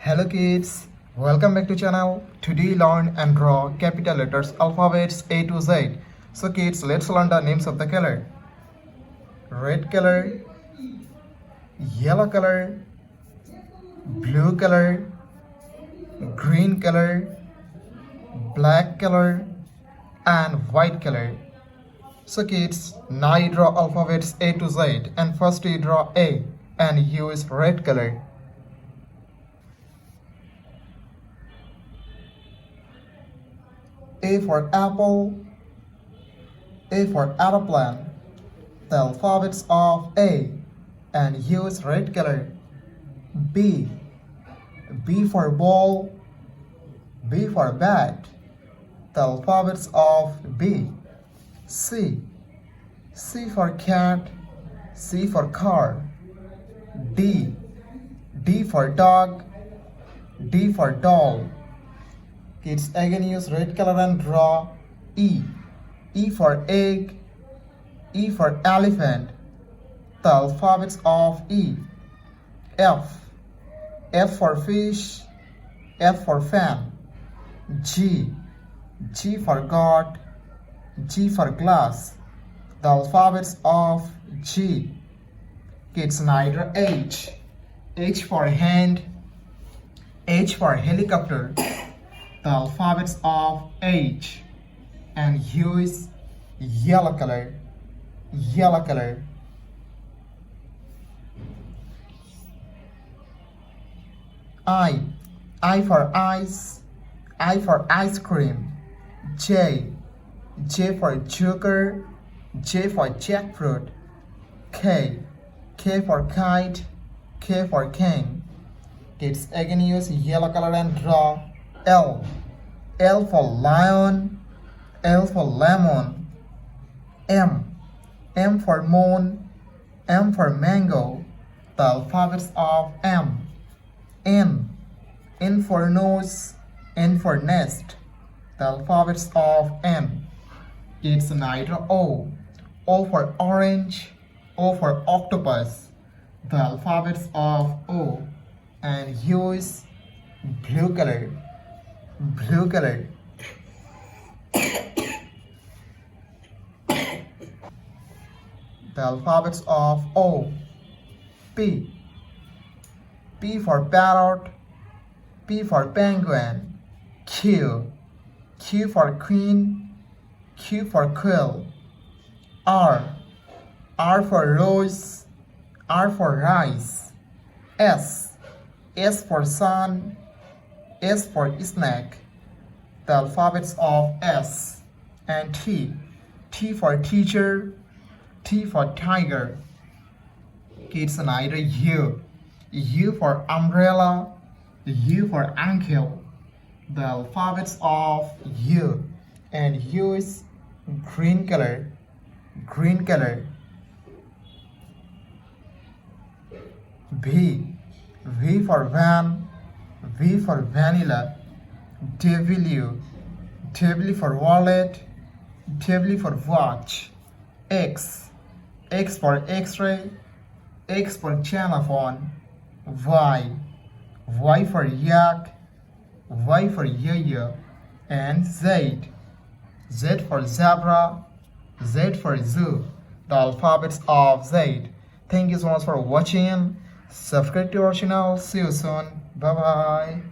Hello kids, welcome back to channel. Today learn and draw capital letters alphabets A to Z. So kids, let's learn the names of the color. Red color, yellow color, blue color, green color, black color and white color. So kids, now you draw alphabets A to Z, and first you draw A and use red color. A for apple, A for aeroplane. The alphabets of A and use red color. B, B for ball, B for bat. The alphabets of B. C, C for cat, C for car. D, D for dog, D for doll. Kids, again use red color and draw E. E for egg, E for elephant. The alphabets of E. F, F for fish, F for fan. G, G for God, G for glass. The alphabets of G. Kids, neither H. H for hand, H for helicopter. The alphabets of H, and use yellow color. Yellow color. I for ice, I for ice cream. J, J for joker, J for jackfruit. K, K for kite, K for king. Kids, again use yellow color and draw L. L for lion, L for lemon. M, M for moon, M for mango. The alphabets of M. N, N for nose, N for nest. The alphabets of N. It's neither O. O for orange, O for octopus. The alphabets of O, and use blue color. Blue color. The alphabets of O. P, P for parrot, P for penguin. Q, Q for queen, Q for quill. R, R for rose, R for rice. S, S for sun, S for snake. The alphabets of S. And T, T for teacher, T for tiger. Kids, neither U. U for umbrella, U for ankle. The alphabets of U, and use green color. Green color. V, V for van, V for vanilla. W, W for wallet, W for watch. X, X for x-ray, X for xylophone. Y, Y for yak, Y for yo-yo. And Z, Z for zebra, Z for zoo. The alphabets of Z. Thank you so much for watching. Subscribe to our channel. See you soon. Bye bye.